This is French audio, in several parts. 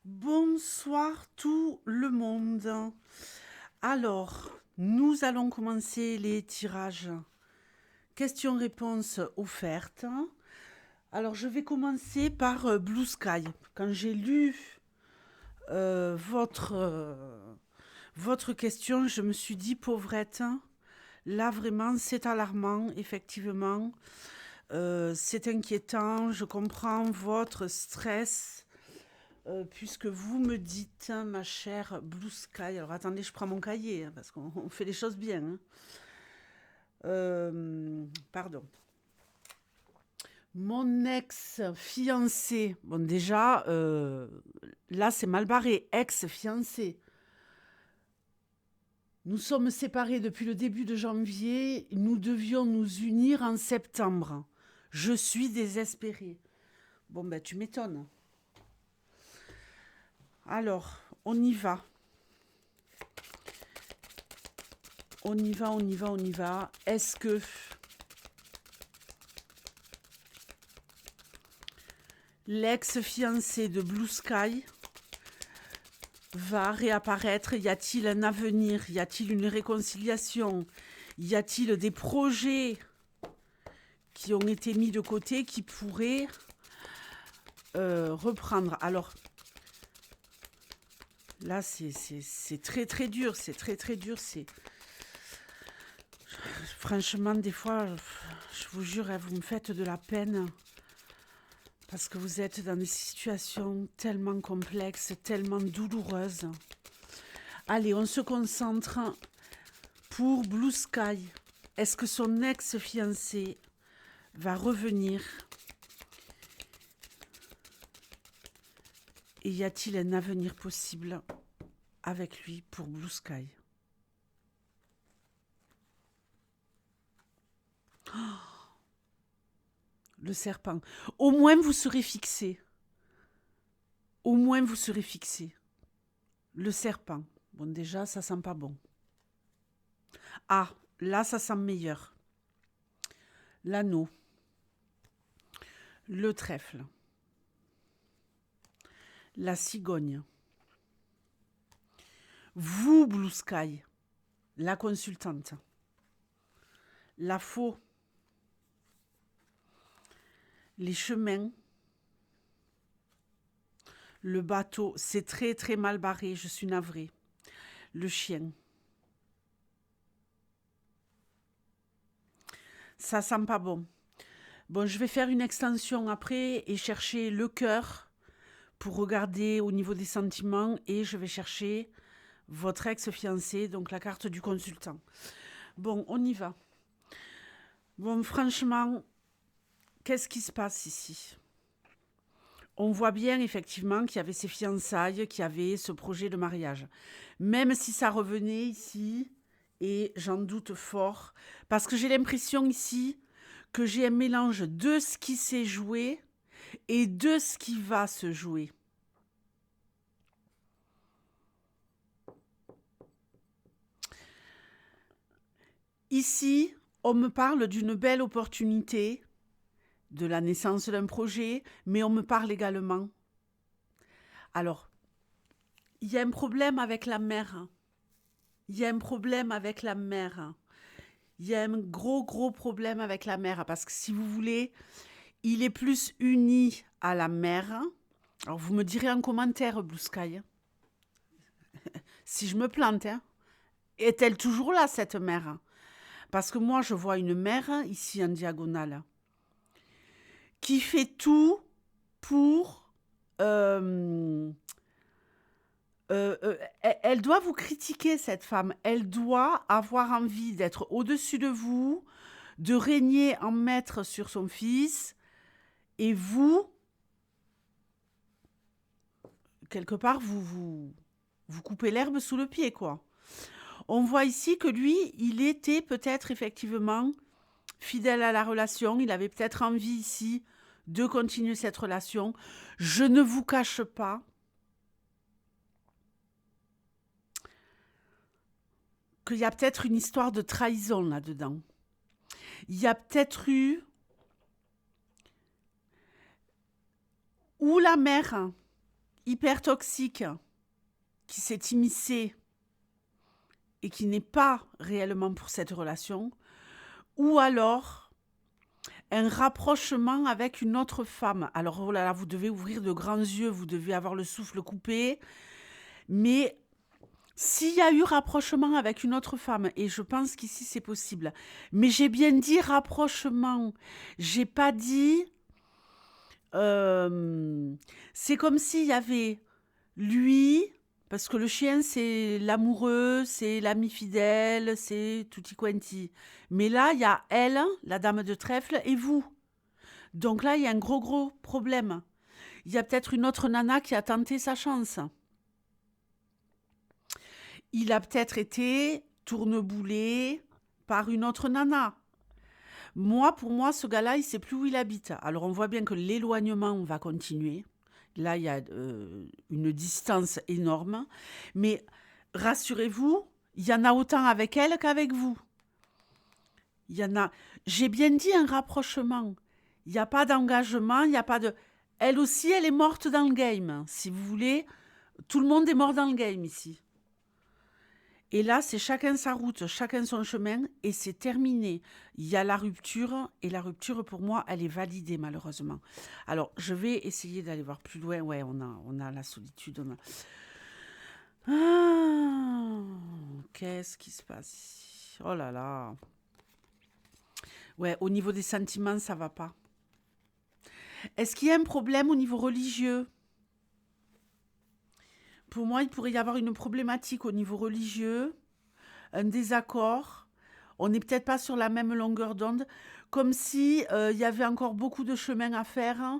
Bonsoir tout le monde. Alors, nous allons commencer les tirages questions-réponses offertes. Alors, je vais commencer par Blue Sky. Quand j'ai lu votre question, je me suis dit, pauvrette, là vraiment c'est alarmant, effectivement. C'est inquiétant, je comprends votre stress. Puisque vous me dites, hein, ma chère Blue Sky, alors attendez, je prends mon cahier, hein, parce qu'on fait les choses bien. Hein. Pardon. Mon ex-fiancé, bon déjà, là c'est mal barré, ex-fiancé. Nous sommes séparés depuis le début de janvier, nous devions nous unir en septembre. Je suis désespérée. Bon ben tu m'étonnes. Alors, on y va. On y va, on y va, on y va. Est-ce que l'ex-fiancé de Blue Sky va réapparaître? Y a-t-il un avenir? Y a-t-il une réconciliation? Y a-t-il des projets qui ont été mis de côté qui pourraient reprendre? Alors, là, c'est très très dur, c'est très très dur. Franchement, des fois, je vous jure, vous me faites de la peine. Parce que vous êtes dans des situations tellement complexes, tellement douloureuses. Allez, on se concentre pour Blue Sky. Est-ce que son ex-fiancé va revenir? Et y a-t-il un avenir possible avec lui pour Blue Sky? Oh, le serpent. Au moins vous serez fixé. Au moins vous serez fixé. Le serpent. Bon, déjà, ça sent pas bon. Ah, là, ça sent meilleur. L'anneau. Le trèfle. La cigogne. Vous, Blue Sky, la consultante. La faux. Les chemins. Le bateau. C'est très très mal barré, je suis navrée. Le chien. Ça sent pas bon. Bon, je vais faire une extension après et chercher le cœur pour regarder au niveau des sentiments et je vais chercher votre ex-fiancé, donc la carte du consultant. Bon, on y va. Bon, franchement, qu'est-ce qui se passe ici? On voit bien effectivement qu'il y avait ces fiançailles, qu'il y avait ce projet de mariage. Même si ça revenait ici, et j'en doute fort, parce que j'ai l'impression ici que j'ai un mélange de ce qui s'est joué et de ce qui va se jouer. Ici, on me parle d'une belle opportunité, de la naissance d'un projet, mais on me parle également. Alors, il y a un problème avec la mère. Il y a un problème avec la mère. Il y a un gros problème avec la mère, parce que si vous voulez, il est plus uni à la mère. Alors, vous me direz en commentaire, Blue Sky, si je me plante, hein. Est-elle toujours là, cette mère? Parce que moi, je vois une mère, ici en diagonale, qui fait tout pour... elle doit vous critiquer, cette femme. Elle doit avoir envie d'être au-dessus de vous, de régner en maître sur son fils. Et vous, quelque part, vous coupez l'herbe sous le pied, quoi. On voit ici que lui, il était peut-être effectivement fidèle à la relation. Il avait peut-être envie ici de continuer cette relation. Je ne vous cache pas qu'il y a peut-être une histoire de trahison là-dedans. Il y a peut-être eu où la mère, hyper toxique qui s'est immiscé et qui n'est pas réellement pour cette relation, ou alors un rapprochement avec une autre femme. Alors oh là là, vous devez ouvrir de grands yeux, vous devez avoir le souffle coupé, mais s'il y a eu rapprochement avec une autre femme, et je pense qu'ici c'est possible, mais j'ai bien dit rapprochement, j'ai pas dit... c'est comme s'il y avait lui, parce que le chien c'est l'amoureux, c'est l'ami fidèle, c'est tutti quanti. Mais là, il y a elle, la dame de trèfle, et vous. Donc là, il y a un gros problème. Il y a peut-être une autre nana qui a tenté sa chance. Il a peut-être été tourneboulé par une autre nana. Moi, pour moi, ce gars-là, il ne sait plus où il habite. Alors, on voit bien que l'éloignement va continuer. Là, il y a une distance énorme. Mais rassurez-vous, il y en a autant avec elle qu'avec vous. Il y en a... J'ai bien dit un rapprochement. Il n'y a pas d'engagement, il n'y a pas de... Elle aussi, elle est morte dans le game. Si vous voulez, tout le monde est mort dans le game ici. Et là, c'est chacun sa route, chacun son chemin, et c'est terminé. Il y a la rupture, et la rupture, pour moi, elle est validée, malheureusement. Alors, je vais essayer d'aller voir plus loin. Ouais, on a la solitude. Ah, qu'est-ce qui se passe ici? Oh là là. Ouais, au niveau des sentiments, ça va pas. Est-ce qu'il y a un problème au niveau religieux? Pour moi, il pourrait y avoir une problématique au niveau religieux, un désaccord. On n'est peut-être pas sur la même longueur d'onde, comme si il y avait encore beaucoup de chemin à faire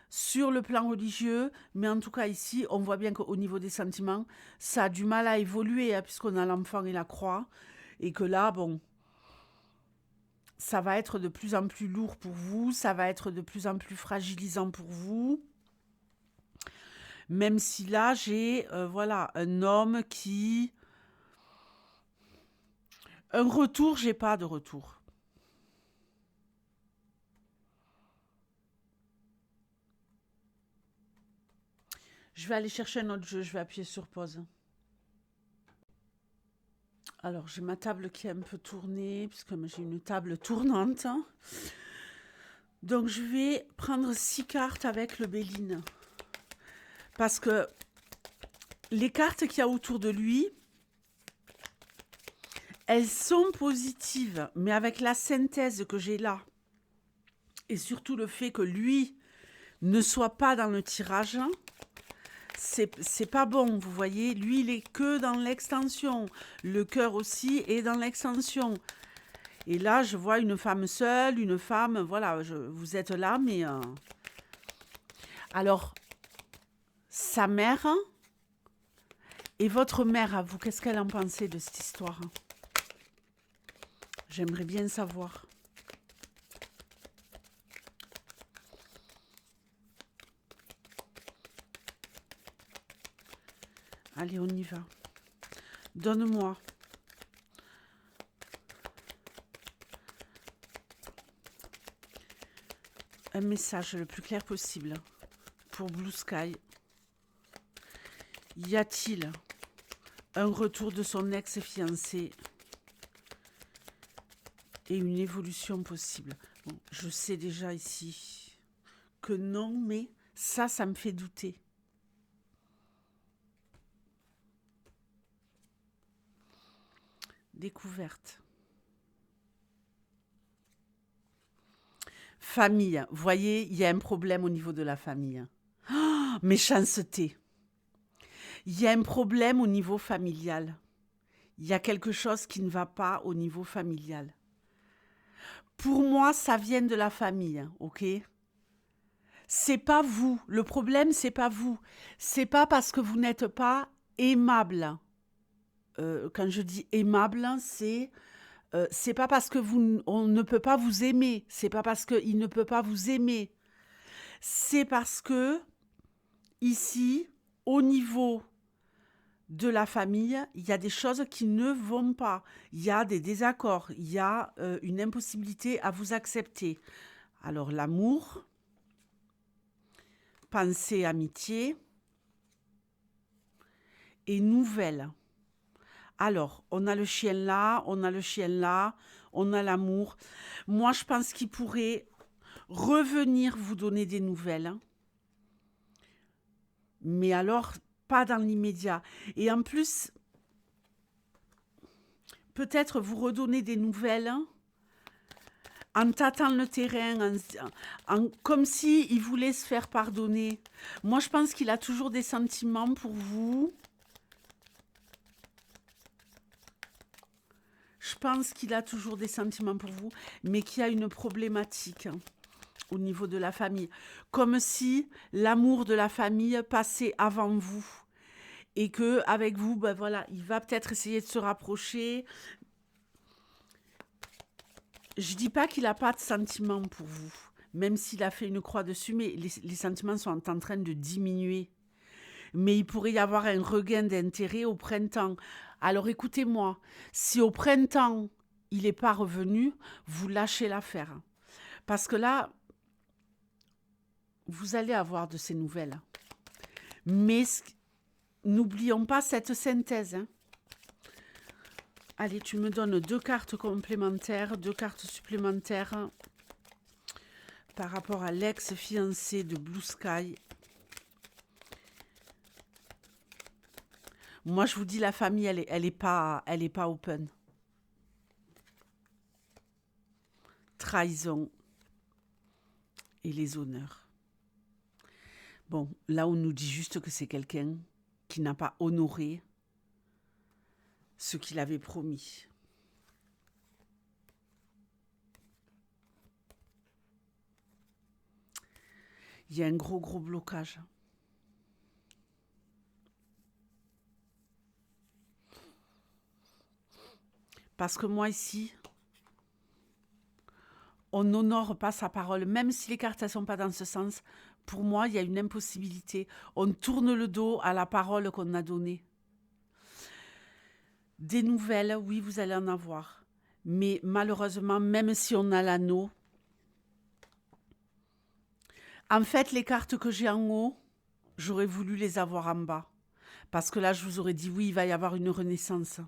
sur le plan religieux. Mais en tout cas, ici, on voit bien qu'au niveau des sentiments, ça a du mal à évoluer, puisqu'on a l'enfant et la croix. Et que là, bon, ça va être de plus en plus lourd pour vous, ça va être de plus en plus fragilisant pour vous. Même si là, j'ai voilà, un homme qui... Un retour, j'ai pas de retour. Je vais aller chercher un autre jeu, je vais appuyer sur pause. Alors, j'ai ma table qui est un peu tournée, puisque j'ai une table tournante. Donc, je vais prendre 6 cartes avec le Béline. Parce que les cartes qu'il y a autour de lui, elles sont positives, mais avec la synthèse que j'ai là, et surtout le fait que lui ne soit pas dans le tirage, c'est pas bon, vous voyez. Lui, il est que dans l'extension. Le cœur aussi est dans l'extension. Et là, je vois une femme seule, une femme, voilà, vous êtes là, mais... Alors, sa mère et votre mère, à vous, qu'est-ce qu'elle en pensait de cette histoire? J'aimerais bien savoir. Allez, on y va. Donne-moi. Un message le plus clair possible pour Blue Sky. Y a-t-il un retour de son ex-fiancé et une évolution possible? Bon, je sais déjà ici que non, mais ça me fait douter. Découverte. Famille. Vous voyez, il y a un problème au niveau de la famille. Oh, méchanceté. Il y a un problème au niveau familial. Il y a quelque chose qui ne va pas au niveau familial. Pour moi, ça vient de la famille, ok? C'est pas vous. Le problème, c'est pas vous. C'est pas parce que vous n'êtes pas aimable. Quand je dis aimable, c'est pas parce que on ne peut pas vous aimer. C'est pas parce qu'il ne peut pas vous aimer. C'est parce que ici, au niveau de la famille, il y a des choses qui ne vont pas. Il y a des désaccords. Il y a une impossibilité à vous accepter. Alors l'amour, pensée, amitié. et nouvelle. Alors, on a le chien là, on a le chien là, on a l'amour. Moi, je pense qu'il pourrait revenir vous donner des nouvelles. Mais alors, pas dans l'immédiat. Et en plus, peut-être vous redonner des nouvelles en tâtant le terrain, comme s'il voulait se faire pardonner. Moi, je pense qu'il a toujours des sentiments pour vous. Je pense qu'il a toujours des sentiments pour vous, mais qu'il y a une problématique au niveau de la famille. Comme si l'amour de la famille passait avant vous. Et qu'avec vous, ben voilà, il va peut-être essayer de se rapprocher. Je ne dis pas qu'il n'a pas de sentiments pour vous, même s'il a fait une croix dessus, mais les sentiments sont en train de diminuer. Mais il pourrait y avoir un regain d'intérêt au printemps. Alors écoutez-moi, si au printemps, il n'est pas revenu, vous lâchez l'affaire. Parce que là, vous allez avoir de ces nouvelles. Mais n'oublions pas cette synthèse. Allez, tu me donnes 2 cartes complémentaires, 2 cartes supplémentaires par rapport à l'ex-fiancé de Blue Sky. Moi, je vous dis, la famille, elle est pas open. Trahison et les honneurs. Bon, là, on nous dit juste que c'est quelqu'un qui n'a pas honoré ce qu'il avait promis. Il y a un gros blocage. Parce que moi, ici, on n'honore pas sa parole. Même si les cartes ne sont pas dans ce sens, pour moi, il y a une impossibilité. On tourne le dos à la parole qu'on a donnée. Des nouvelles, oui, vous allez en avoir. Mais malheureusement, même si on a l'anneau, en fait, les cartes que j'ai en haut, j'aurais voulu les avoir en bas. Parce que là, je vous aurais dit, oui, il va y avoir une renaissance.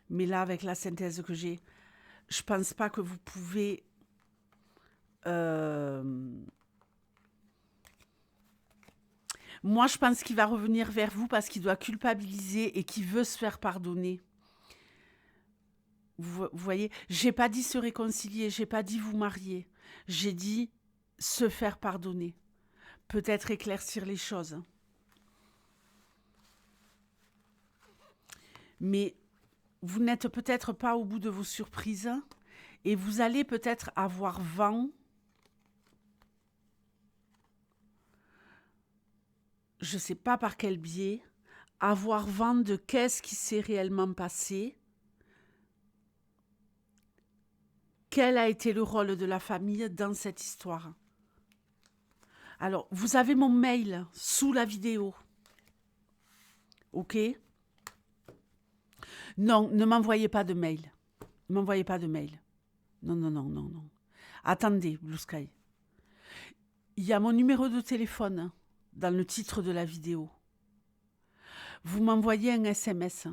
Mais là, avec la synthèse que j'ai, je ne pense pas que vous pouvez... Moi, je pense qu'il va revenir vers vous parce qu'il doit culpabiliser et qu'il veut se faire pardonner. Vous voyez, j'ai pas dit se réconcilier, j'ai pas dit vous marier. J'ai dit se faire pardonner. Peut-être éclaircir les choses. Mais vous n'êtes peut-être pas au bout de vos surprises et vous allez peut-être avoir vent. Je ne sais pas par quel biais, avoir vent de qu'est-ce qui s'est réellement passé, quel a été le rôle de la famille dans cette histoire. Alors, vous avez mon mail sous la vidéo. OK ? Non, ne m'envoyez pas de mail. Ne m'envoyez pas de mail. Non. Attendez, Blue Sky. Il y a mon numéro de téléphone dans le titre de la vidéo. Vous m'envoyez un SMS.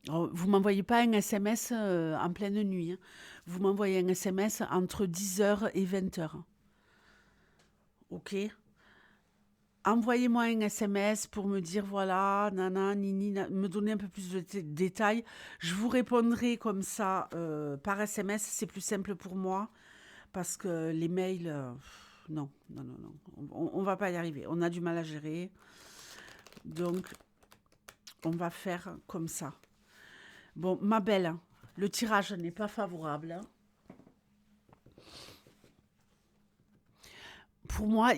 Vous ne m'envoyez pas un SMS en pleine nuit. Hein. Vous m'envoyez un SMS entre 10h et 20h. OK ? Envoyez-moi un SMS pour me dire, voilà, nana, nini, me donner un peu plus de détails. Je vous répondrai comme ça par SMS. C'est plus simple pour moi parce que les mails... non. On ne va pas y arriver. On a du mal à gérer. Donc, on va faire comme ça. Bon, ma belle, le tirage n'est pas favorable. Pour moi,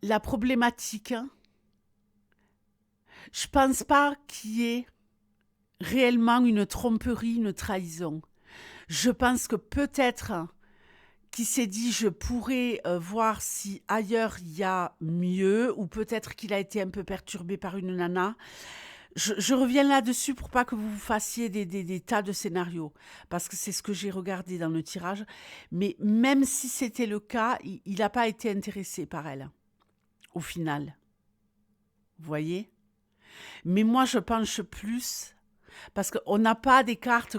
la problématique, je ne pense pas qu'il y ait réellement une tromperie, une trahison. Je pense que peut-être qu'il s'est dit je pourrais voir si ailleurs il y a mieux, ou peut-être qu'il a été un peu perturbé par une nana. Je reviens là-dessus pour pas que vous vous fassiez des tas de scénarios, parce que c'est ce que j'ai regardé dans le tirage. Mais même si c'était le cas, il n'a pas été intéressé par elle, au final. Vous voyez? Mais moi, je penche plus, parce qu'on n'a pas des cartes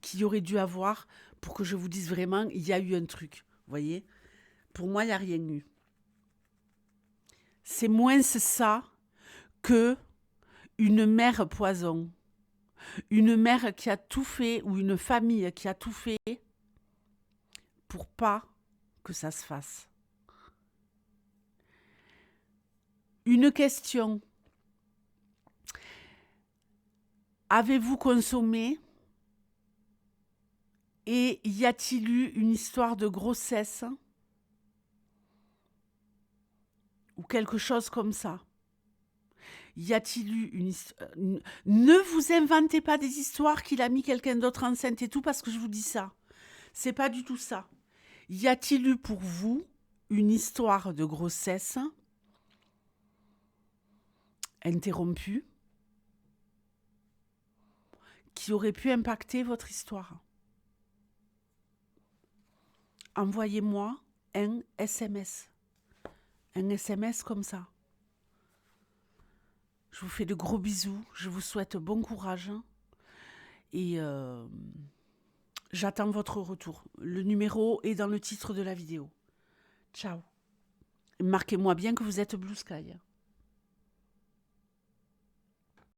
qu'il aurait dû avoir pour que je vous dise vraiment, il y a eu un truc. Vous voyez? Pour moi, il n'y a rien eu. C'est moins ça que une mère poison. Une mère qui a tout fait, ou une famille qui a tout fait pour pas que ça se fasse. Une question. Avez-vous consommé et y a-t-il eu une histoire de grossesse ou quelque chose comme ça? Y a-t-il eu une histoire? Ne vous inventez pas des histoires qu'il a mis quelqu'un d'autre enceinte et tout parce que je vous dis ça. C'est pas du tout ça. Y a-t-il eu pour vous une histoire de grossesse interrompue qui aurait pu impacter votre histoire? Envoyez-moi un SMS. Un SMS comme ça. Je vous fais de gros bisous. Je vous souhaite bon courage. Et j'attends votre retour. Le numéro est dans le titre de la vidéo. Ciao. Marquez-moi bien que vous êtes Blue Sky.